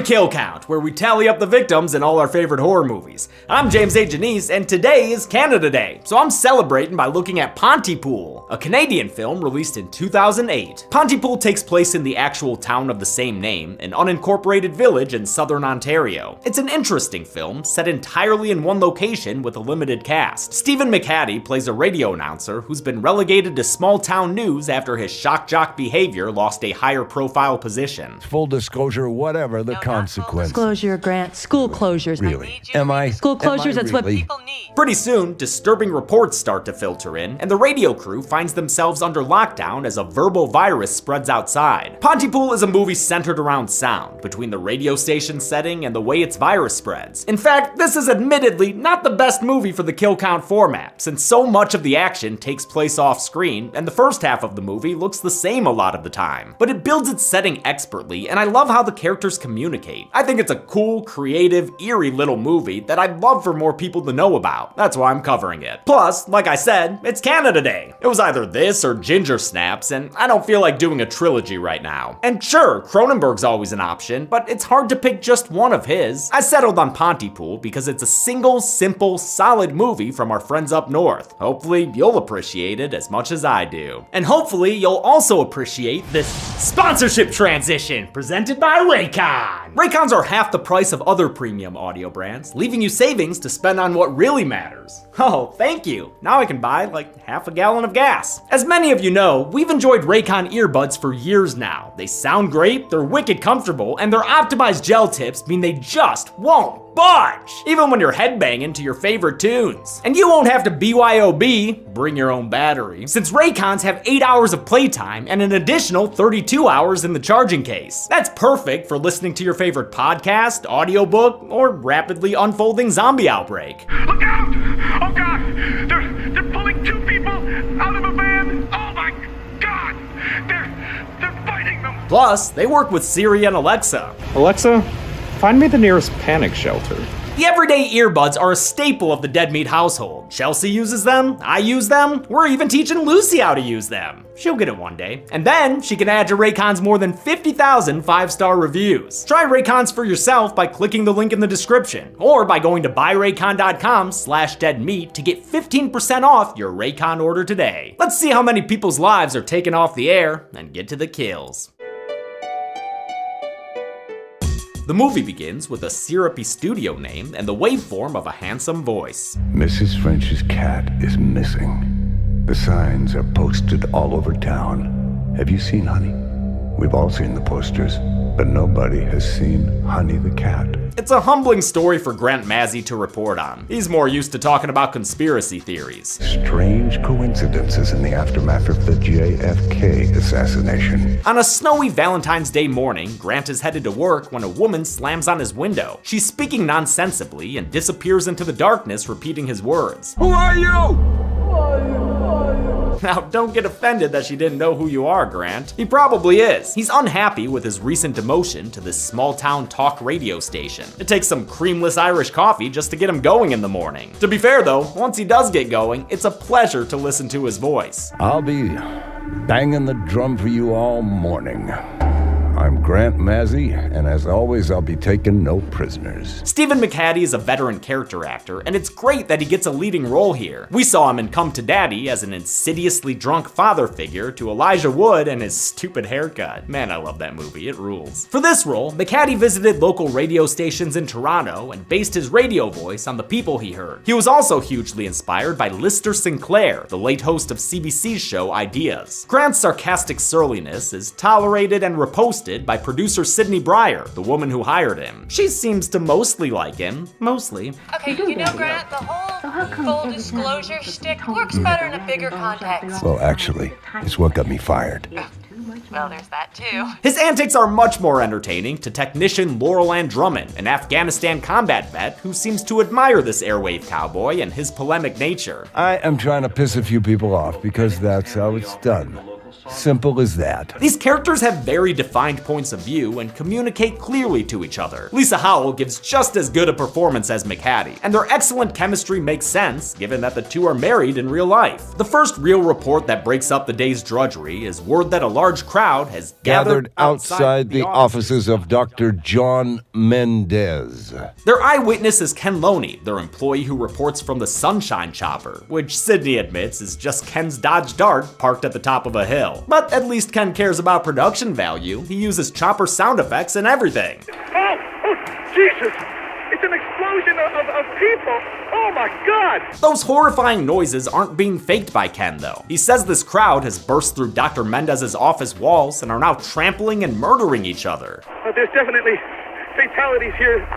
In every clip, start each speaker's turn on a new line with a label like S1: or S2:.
S1: Kill Count, where we tally up the victims in all our favorite horror movies. I'm James A. Janice, and today is Canada Day, so I'm celebrating by looking at Pontypool, a Canadian film released in 2008. Pontypool takes place in the actual town of the same name, an unincorporated village in southern Ontario. It's an interesting film, set entirely in one location with a limited cast. Stephen McHattie plays a radio announcer who's been relegated to small-town news after his shock-jock behavior lost a higher-profile position.
S2: Full disclosure, whatever the consequence.
S3: Disclosure, Grant. School closures.
S2: Really? Am I?
S3: School closures, that's what
S2: really?
S3: people need.
S1: Pretty soon, disturbing reports start to filter in, and the radio crew finds themselves under lockdown as a verbal virus spreads outside. Pontypool is a movie centered around sound, between the radio station setting and the way its virus spreads. In fact, this is admittedly not the best movie for the kill count format, since so much of the action takes place off screen, and the first half of the movie looks the same a lot of the time. But it builds its setting expertly, and I love how the characters communicate. I think it's a cool, creative, eerie little movie that I'd love for more people to know about. That's why I'm covering it. Plus, like I said, it's Canada Day. It was either this or Ginger Snaps, and I don't feel like doing a trilogy right now. And sure, Cronenberg's always an option, but it's hard to pick just one of his. I settled on Pontypool because it's a single, simple, solid movie from our friends up north. Hopefully, you'll appreciate it as much as I do. And hopefully, you'll also appreciate this sponsorship transition presented by Raycon. Raycons are half the price of other premium audio brands, leaving you savings to spend on what really matters. Oh, thank you. Now I can buy like half a gallon of gas. As many of you know, we've enjoyed Raycon earbuds for years now. They sound great, they're wicked comfortable, and their optimized gel tips mean they just won't budge, even when you're headbanging to your favorite tunes. And you won't have to BYOB, bring your own battery, since Raycons have 8 hours of playtime and an additional 32 hours in the charging case. That's perfect for listening to your favorite podcast, audiobook, or rapidly unfolding zombie outbreak.
S4: Look out! Oh God! They're pulling two people out of a van! Oh my God! They're fighting them!
S1: Plus, they work with Siri and Alexa.
S5: Alexa, find me the nearest panic shelter.
S1: The everyday earbuds are a staple of the Dead Meat household. Chelsea uses them, I use them, we're even teaching Lucy how to use them. She'll get it one day. And then she can add to Raycon's more than 50,000 5-star reviews. Try Raycons for yourself by clicking the link in the description, or by going to buyraycon.com/deadmeat to get 15% off your Raycon order today. Let's see how many people's lives are taken off the air and get to the kills. The movie begins with a syrupy studio name and the waveform of a handsome voice.
S2: Mrs. French's cat is missing. The signs are posted all over town. Have you seen Honey? We've all seen the posters, but nobody has seen Honey the cat.
S1: It's a humbling story for Grant Mazzy to report on. He's more used to talking about conspiracy theories.
S2: Strange coincidences in the aftermath of the JFK assassination.
S1: On a snowy Valentine's Day morning, Grant is headed to work when a woman slams on his window. She's speaking nonsensibly and disappears into the darkness, repeating his words.
S2: Who are you?
S1: Who are you? Now, don't get offended that she didn't know who you are, Grant. He probably is. He's unhappy with his recent demotion to this small-town talk radio station. It takes some creamless Irish coffee just to get him going in the morning. To be fair though, once he does get going, it's a pleasure to listen to his voice.
S2: I'll be banging the drum for you all morning. I'm Grant Mazzy, and as always, I'll be taking no prisoners.
S1: Stephen McHattie is a veteran character actor, and it's great that he gets a leading role here. We saw him in Come to Daddy as an insidiously drunk father figure to Elijah Wood and his stupid haircut. Man, I love that movie, it rules. For this role, McHattie visited local radio stations in Toronto and based his radio voice on the people he heard. He was also hugely inspired by Lister Sinclair, the late host of CBC's show Ideas. Grant's sarcastic surliness is tolerated and reposted by producer Sydney Breyer, the woman who hired him. She seems to mostly like him. Mostly.
S6: Okay, you know, Grant, the whole full disclosure shtick works better in a bigger context.
S2: Well, actually, it's what got me fired.
S6: Well, there's that too.
S1: His antics are much more entertaining to technician Laurel Ann Drummond, an Afghanistan combat vet who seems to admire this airwave cowboy and his polemic nature.
S2: I am trying to piss a few people off because that's how it's done. Simple as that.
S1: These characters have very defined points of view and communicate clearly to each other. Lisa Howell gives just as good a performance as McHattie, and their excellent chemistry makes sense given that the two are married in real life. The first real report that breaks up the day's drudgery is word that a large crowd has
S2: Gathered outside the offices of Dr. John Mendez.
S1: Their eyewitness is Ken Loney, their employee who reports from the Sunshine Chopper, which Sydney admits is just Ken's Dodge Dart parked at the top of a hill. But at least Ken cares about production value. He uses chopper sound effects and everything.
S4: Oh, Jesus! It's an explosion of people! Oh my God!
S1: Those horrifying noises aren't being faked by Ken, though. He says this crowd has burst through Dr. Mendez's office walls and are now trampling and murdering each other.
S4: There's definitely fatalities here.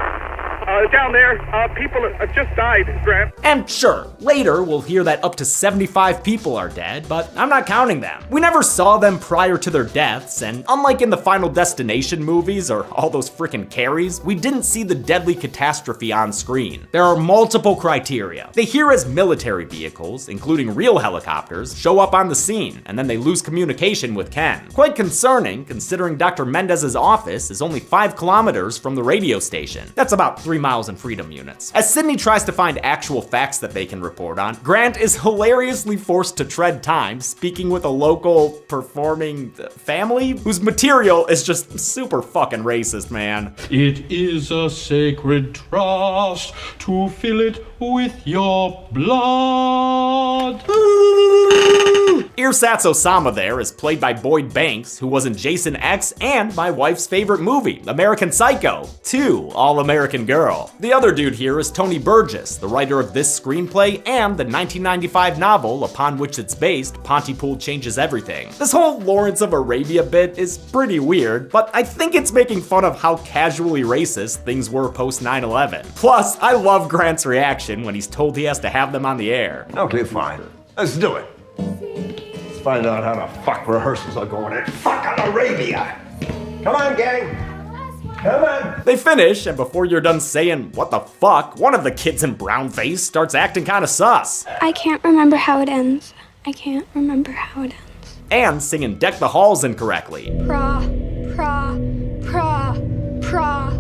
S4: Down there, people have just died, Grant.
S1: And sure, later we'll hear that up to 75 people are dead, but I'm not counting them. We never saw them prior to their deaths, and unlike in the Final Destination movies or all those frickin' Carries, we didn't see the deadly catastrophe on screen. There are multiple criteria. They hear as military vehicles, including real helicopters, show up on the scene, and then they lose communication with Ken. Quite concerning, considering Dr. Mendez's office is only 5 kilometers from the radio station. That's about 3 miles in freedom units. As Sydney tries to find actual facts that they can report on, Grant is hilariously forced to tread time speaking with a local performing family whose material is just super fucking racist, man.
S7: It is a sacred trust to fill it with your blood.
S1: Earsatz Osama there is played by Boyd Banks, who was in Jason X and my wife's favorite movie, American Psycho 2, All-American Girl. The other dude here is Tony Burgess, the writer of this screenplay and the 1995 novel upon which it's based, Pontypool Changes Everything. This whole Lawrence of Arabia bit is pretty weird, but I think it's making fun of how casually racist things were post 9/11. Plus, I love Grant's reaction when he's told he has to have them on the air.
S2: Okay, fine. Let's do it. Let's find out how the fuck rehearsals are going in fucking Arabia. Come on, gang. Come on.
S1: They finish, and before you're done saying what the fuck, one of the kids in brownface starts acting kinda sus.
S8: I can't remember how it ends. I can't remember how it ends.
S1: And singing Deck the Halls incorrectly.
S8: Pra, pra, pra, pra,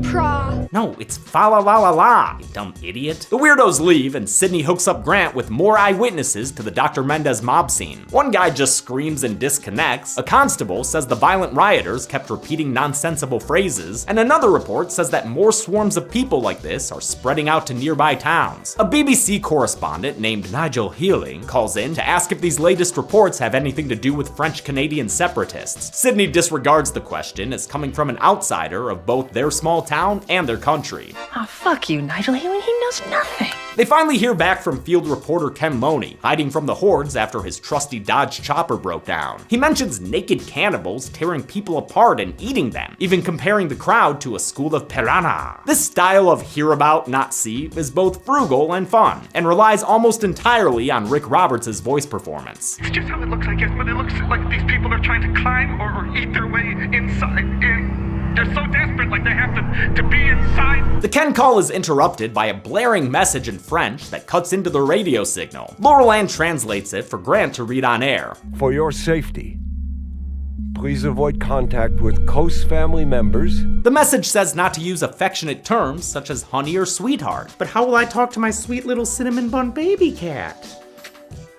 S8: pra.
S1: No, it's fa la la la la, you dumb idiot. The weirdos leave, and Sydney hooks up Grant with more eyewitnesses to the Dr. Mendez mob scene. One guy just screams and disconnects, a constable says the violent rioters kept repeating nonsensical phrases, and another report says that more swarms of people like this are spreading out to nearby towns. A BBC correspondent named Nigel Healing calls in to ask if these latest reports have anything to do with French-Canadian separatists. Sydney disregards the question as coming from an outsider of both their small town and their country.
S3: Oh, fuck you, Nigel. He knows nothing.
S1: They finally hear back from field reporter Ken Loney, hiding from the hordes after his trusty Dodge chopper broke down. He mentions naked cannibals tearing people apart and eating them, even comparing the crowd to a school of piranha. This style of hear about, not see is both frugal and fun, and relies almost entirely on Rick Roberts' voice performance.
S4: It's just how it looks, I guess, but it looks like these people are trying to climb or eat their way inside. They're so desperate, like they have to be inside.
S1: The Ken call is interrupted by a blaring message in French that cuts into the radio signal. Laurel Ann translates it for Grant to read on air.
S2: For your safety, please avoid contact with close family members.
S1: The message says not to use affectionate terms such as honey or sweetheart. But how will I talk to my sweet little cinnamon bun baby cat?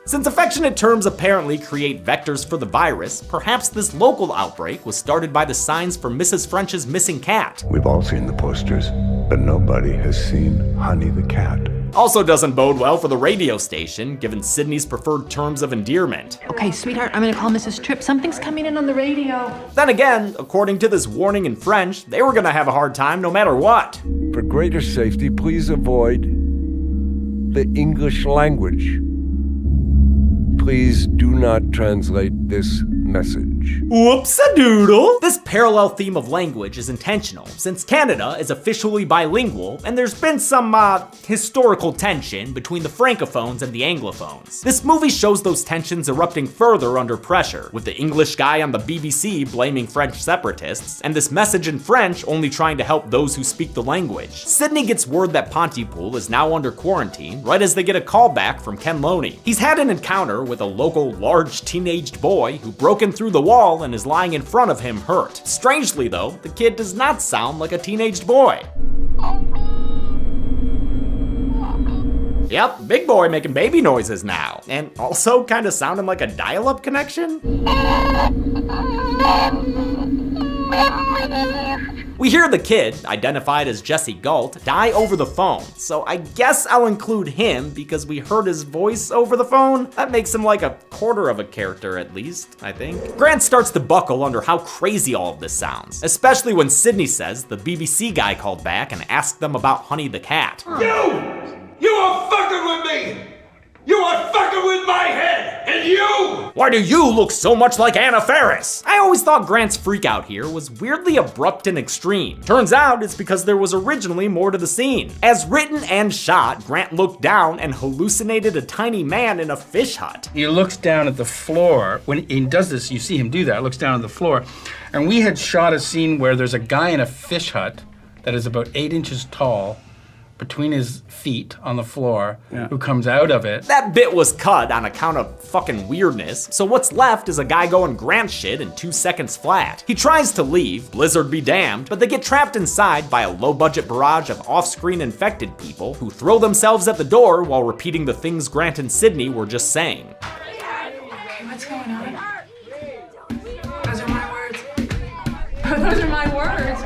S1: Since affectionate terms apparently create vectors for the virus, perhaps this local outbreak was started by the signs for Mrs. French's missing cat.
S2: We've all seen the posters, but nobody has seen Honey the cat.
S1: Also doesn't bode well for the radio station, given Sydney's preferred terms of endearment.
S3: Okay, sweetheart, I'm gonna call Mrs. Tripp. Something's coming in on the radio.
S1: Then again, according to this warning in French, they were gonna have a hard time no matter what.
S2: For greater safety, please avoid the English language. Please do not translate this message. language.
S1: Whoops-a-doodle! This parallel theme of language is intentional, since Canada is officially bilingual, and there's been some, historical tension between the francophones and the anglophones. This movie shows those tensions erupting further under pressure, with the English guy on the BBC blaming French separatists, and this message in French only trying to help those who speak the language. Sydney gets word that Pontypool is now under quarantine, right as they get a call back from Ken Loney. He's had an encounter with a local large teenaged boy who broke in through the wall and is lying in front of him hurt. Strangely though, the kid does not sound like a teenaged boy. Yep, big boy making baby noises now. And also kinda sounding like a dial-up connection? We hear the kid, identified as Jesse Galt, die over the phone, so I guess I'll include him because we heard his voice over the phone. That makes him like a quarter of a character at least, I think. Grant starts to buckle under how crazy all of this sounds, especially when Sydney says the BBC guy called back and asked them about Honey the cat.
S9: You are fucking with me! You are fucking with my head! And you!
S1: Why do you look so much like Anna Faris? I always thought Grant's freakout here was weirdly abrupt and extreme. Turns out it's because there was originally more to the scene. As written and shot, Grant looked down and hallucinated a tiny man in a fish hut.
S10: He looks down at the floor. When he does this, you see him do that, looks down at the floor. And we had shot a scene where there's a guy in a fish hut that is about 8 inches tall, between his feet on the floor, who comes out of it.
S1: That bit was cut on account of fucking weirdness, so what's left is a guy going Grant shit in 2 seconds flat. He tries to leave, Blizzard be damned, but they get trapped inside by a low-budget barrage of off-screen infected people who throw themselves at the door while repeating the things Grant and Sydney were just saying.
S3: Okay, what's going on? Those are my words. Those are my words.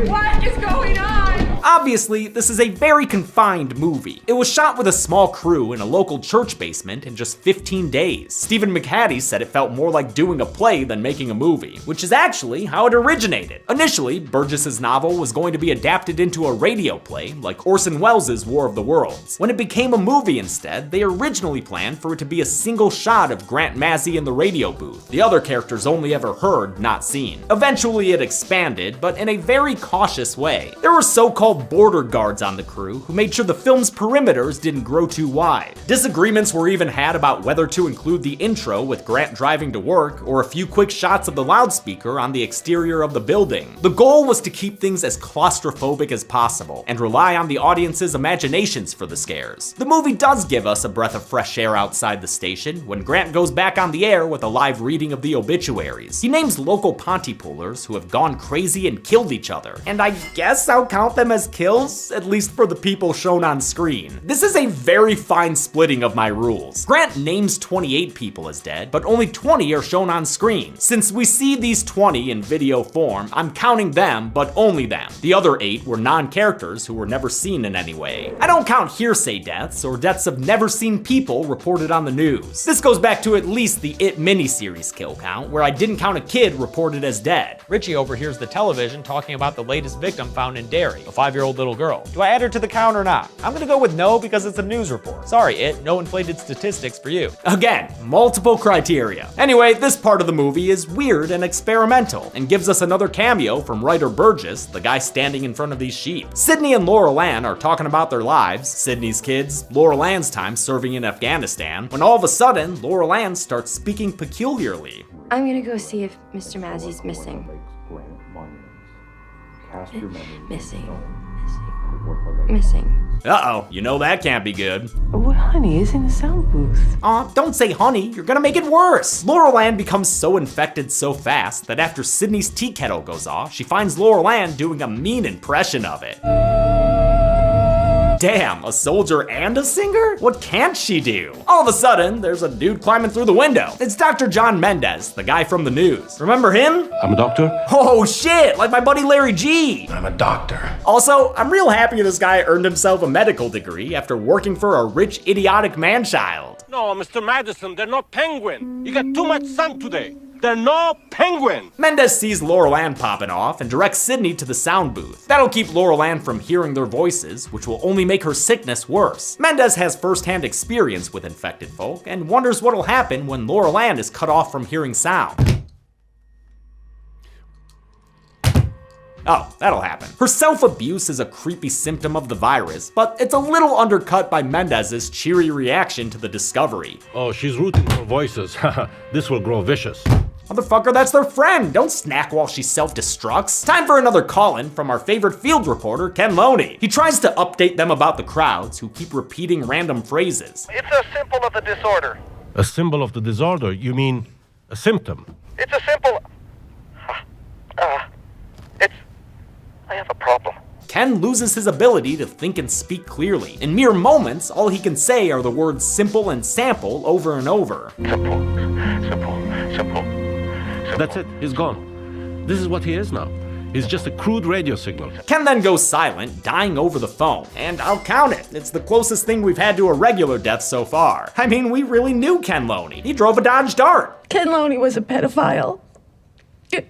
S3: What is going on?
S1: Obviously, this is a very confined movie. It was shot with a small crew in a local church basement in just 15 days. Stephen McHattie said it felt more like doing a play than making a movie, which is actually how it originated. Initially, Burgess's novel was going to be adapted into a radio play like Orson Welles' War of the Worlds. When it became a movie instead, they originally planned for it to be a single shot of Grant Mazzy in the radio booth, the other characters only ever heard, not seen. Eventually it expanded, but in a very cautious way. There were so-called border guards on the crew who made sure the film's perimeters didn't grow too wide. Disagreements were even had about whether to include the intro with Grant driving to work or a few quick shots of the loudspeaker on the exterior of the building. The goal was to keep things as claustrophobic as possible and rely on the audience's imaginations for the scares. The movie does give us a breath of fresh air outside the station when Grant goes back on the air with a live reading of the obituaries. He names local Pontypoolers who have gone crazy and killed each other, and I guess I'll count them as kills, at least for the people shown on screen. This is a very fine splitting of my rules. Grant names 28 people as dead, but only 20 are shown on screen. Since we see these 20 in video form, I'm counting them, but only them. The other 8 were non-characters who were never seen in any way. I don't count hearsay deaths or deaths of never-seen people reported on the news. This goes back to at least the It miniseries kill count, where I didn't count a kid reported as dead. Richie overhears the television talking about the latest victim found in Derry, a 5-year-old little girl. Do I add her to the count or not? I'm gonna go with no because it's a news report. Sorry, It, no inflated statistics for you. Again, multiple criteria. Anyway, this part of the movie is weird and experimental and gives us another cameo from writer Burgess, the guy standing in front of these sheep. Sydney and Laurel Ann are talking about their lives, Sydney's kids, Laurel Ann's time serving in Afghanistan, when all of a sudden, Laurel Ann starts speaking peculiarly.
S11: I'm gonna go see if Mr. Mazzy's missing. Missing.
S1: Uh-oh, you know that can't be good.
S12: Well, honey is in the sound booth.
S1: Aw, don't say honey, you're gonna make it worse. Laurel Ann becomes so infected so fast that after Sydney's tea kettle goes off, she finds Laurel Ann doing a mean impression of it. Damn, a soldier and a singer? What can't she do? All of a sudden, there's a dude climbing through the window. It's Dr. John Mendez, the guy from the news. Remember him?
S13: I'm a doctor.
S1: Oh shit, like my buddy Larry G.
S13: I'm a doctor.
S1: Also, I'm real happy this guy earned himself a medical degree after working for a rich, idiotic man-child.
S14: No, Mr. Madison, they're not penguin. You got too much sun today.
S13: They're no penguin!
S1: Mendez sees Laurel Ann popping off and directs Sydney to the sound booth. That'll keep Laurel Ann from hearing their voices, which will only make her sickness worse. Mendez has first-hand experience with infected folk and wonders what'll happen when Laurel Ann is cut off from hearing sound. Oh, that'll happen. Her self-abuse is a creepy symptom of the virus, but it's a little undercut by Mendez's cheery reaction to the discovery.
S13: Oh, she's rooting for voices. This will grow vicious.
S1: Motherfucker, that's their friend. Don't snack while she self-destructs. Time for another call-in from our favorite field reporter, Ken Loney. He tries to update them about the crowds who keep repeating random phrases.
S14: It's a symbol of the disorder.
S13: A symbol of the disorder? You mean a symptom?
S14: It's a symbol... I have a problem.
S1: Ken loses his ability to think and speak clearly. In mere moments, all he can say are the words simple and sample over and over.
S14: Simple.
S13: That's it, he's gone. This is what he is now. He's just a crude radio signal.
S1: Ken then goes silent, dying over the phone. And I'll count it, it's the closest thing we've had to a regular death so far. I mean, we really knew Ken Loney. He drove a Dodge Dart.
S3: Ken Loney was a pedophile.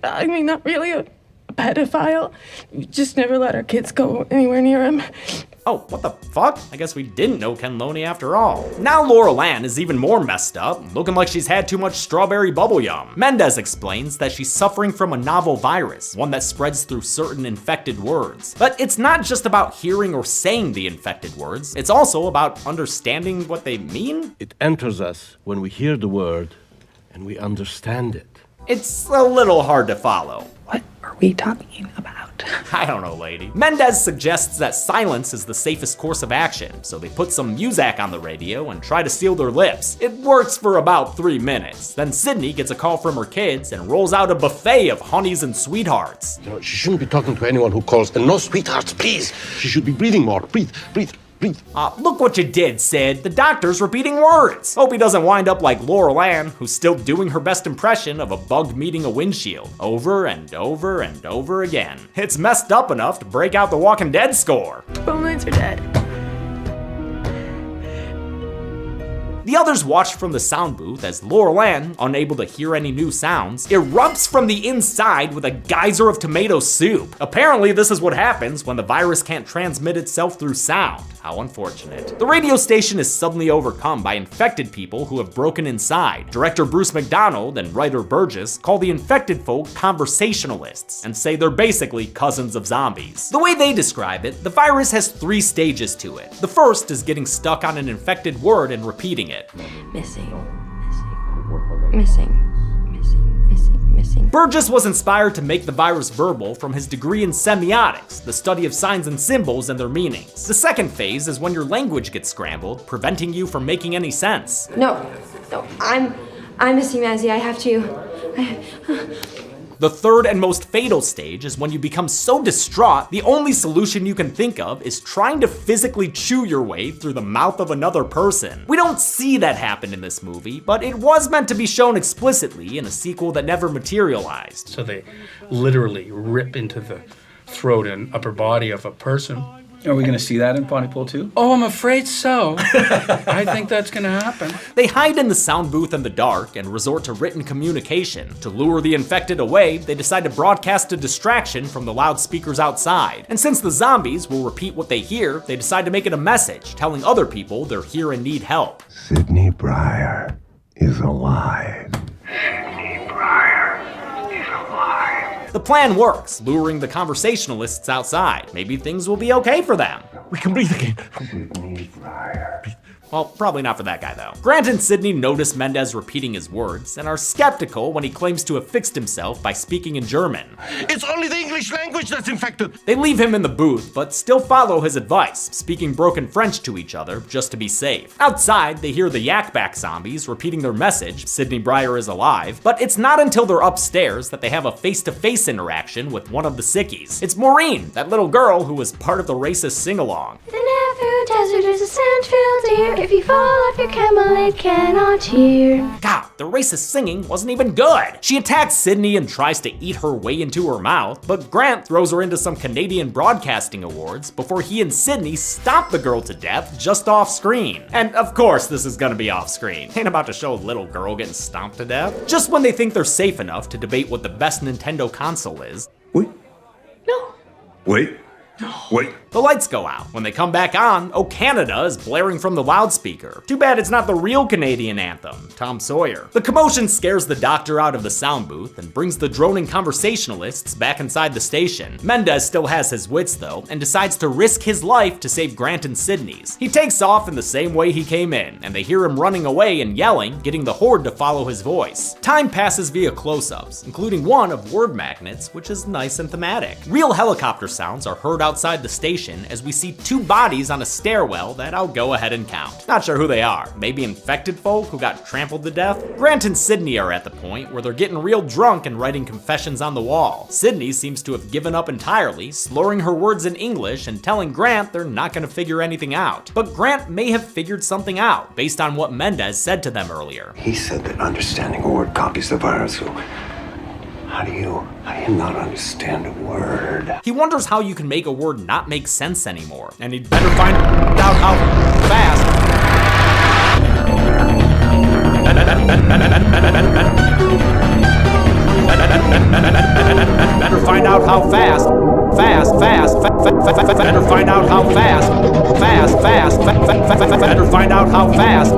S3: I mean, not really a pedophile. We just never let our kids go anywhere near him.
S1: Oh, what the fuck? I guess we didn't know Ken Loney after all. Now Laurel Ann is even more messed up, looking like she's had too much strawberry bubblegum. Mendez explains that she's suffering from a novel virus, one that spreads through certain infected words. But it's not just about hearing or saying the infected words, it's also about understanding what they mean.
S13: It enters us when we hear the word and we understand it.
S1: It's a little hard to follow.
S3: What are we talking about?
S1: I don't know, lady. Mendez suggests that silence is the safest course of action, so they put some music on the radio and try to seal their lips. It works for about 3 minutes. Then Sydney gets a call from her kids and rolls out a buffet of honeys and sweethearts.
S13: You know, she shouldn't be talking to anyone who calls, and no sweethearts, please. She should be breathing more. Breathe.
S1: Look what you did, Sid. The doctor's repeating words. Hope he doesn't wind up like Laurel Ann, who's still doing her best impression of a bug meeting a windshield, over and over and over again. It's messed up enough to break out the Walking Dead score.
S3: Phone lines are dead.
S1: The others watch from the sound booth as Laurel Ann, unable to hear any new sounds, erupts from the inside with a geyser of tomato soup. Apparently, this is what happens when the virus can't transmit itself through sound. How unfortunate. The radio station is suddenly overcome by infected people who have broken inside. Director Bruce McDonald and writer Burgess call the infected folk conversationalists and say they're basically cousins of zombies. The way they describe it, the virus has 3 stages to it. The first is getting stuck on an infected word and repeating it.
S11: Missing.
S1: Burgess was inspired to make the virus verbal from his degree in semiotics, the study of signs and symbols and their meanings. The second phase is when your language gets scrambled, preventing you from making any sense.
S11: No, I'm missing Mazzy. I have to.
S1: The third and most fatal stage is when you become so distraught, the only solution you can think of is trying to physically chew your way through the mouth of another person. We don't see that happen in this movie, but it was meant to be shown explicitly in a sequel that never materialized.
S10: So they literally rip into the throat and upper body of a person.
S15: Are we going to see that in Pontypool too?
S10: Oh, I'm afraid so. I think that's going to happen.
S1: They hide in the sound booth in the dark and resort to written communication. To lure the infected away, they decide to broadcast a distraction from the loudspeakers outside. And since the zombies will repeat what they hear, they decide to make it a message, telling other people they're here and need help.
S2: Sydney Briar is alive.
S1: The plan works, luring the conversationalists outside. Maybe things will be okay for them.
S13: We can breathe again.
S1: Well, probably not for that guy though. Grant and Sydney notice Mendez repeating his words and are skeptical when he claims to have fixed himself by speaking in German.
S13: It's only the English language that's infected.
S1: They leave him in the booth, but still follow his advice, speaking broken French to each other just to be safe. Outside, they hear the Yakback zombies repeating their message, Sydney Briar is alive, but it's not until they're upstairs that they have a face-to-face interaction with one of the sickies. It's Maureen, that little girl who was part of the racist sing-along.
S8: through desert is a sand-filled deer. If you fall off your camel, it cannot hear.
S1: God, the racist singing wasn't even good. She attacks Sydney and tries to eat her way into her mouth, but Grant throws her into some Canadian Broadcasting Awards before he and Sydney stomp the girl to death just off screen. And of course this is gonna be off screen. Ain't about to show a little girl getting stomped to death. Just when they think they're safe enough to debate what the best Nintendo console is.
S2: Wait.
S1: The lights go out. When they come back on, "Oh Canada" is blaring from the loudspeaker. Too bad it's not the real Canadian anthem, Tom Sawyer. The commotion scares the doctor out of the sound booth and brings the droning conversationalists back inside the station. Mendez still has his wits though, and decides to risk his life to save Grant and Sydney's. He takes off in the same way he came in, and they hear him running away and yelling, getting the horde to follow his voice. Time passes via close-ups, including one of word magnets, which is nice and thematic. Real helicopter sounds are heard outside the station as we see two bodies on a stairwell that I'll go ahead and count. Not sure who they are. Maybe infected folk who got trampled to death? Grant and Sydney are at the point where they're getting real drunk and writing confessions on the wall. Sydney seems to have given up entirely, slurring her words in English and telling Grant they're not gonna figure anything out. But Grant may have figured something out based on what Mendez said to them earlier.
S2: He said that understanding a word copies the virus, so how do you not understand a word?
S1: He wonders how you can make a word not make sense anymore, and he'd better find out how fast. Better find out how fast. Better find out how fast. Better find out how fast.